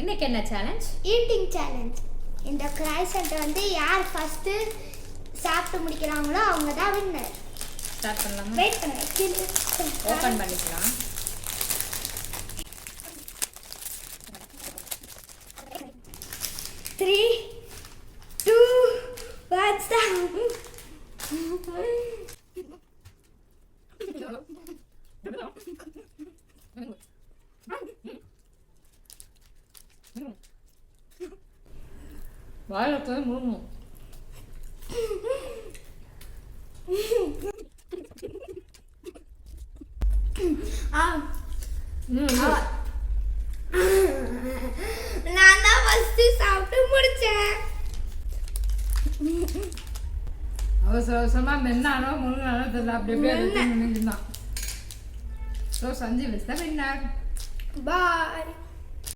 இன்னைக்கு என்ன challenge? Eating challenge. இந்த கிராய்சன்ட் வந்து யார் ஃபர்ஸ்ட் சாப்பிட்டு முடிக்கிறாங்களோ அவங்க தான் வின்னர். ஸ்டார்ட் பண்ணலாமா? வெயிட் பண்ணுங்க. ஓபன் பண்ணிக்கலாம். Three, two, one, start. வாயில போய் மூணு. நான் தான் ஃபர்ஸ்ட் சாப்பிட்டு முடிச்சேன். அவசரமா மென்னானோ முழுனானோ தெரியல, அப்படியே நின்றுதான். So Sanjeev is the winner. Bye.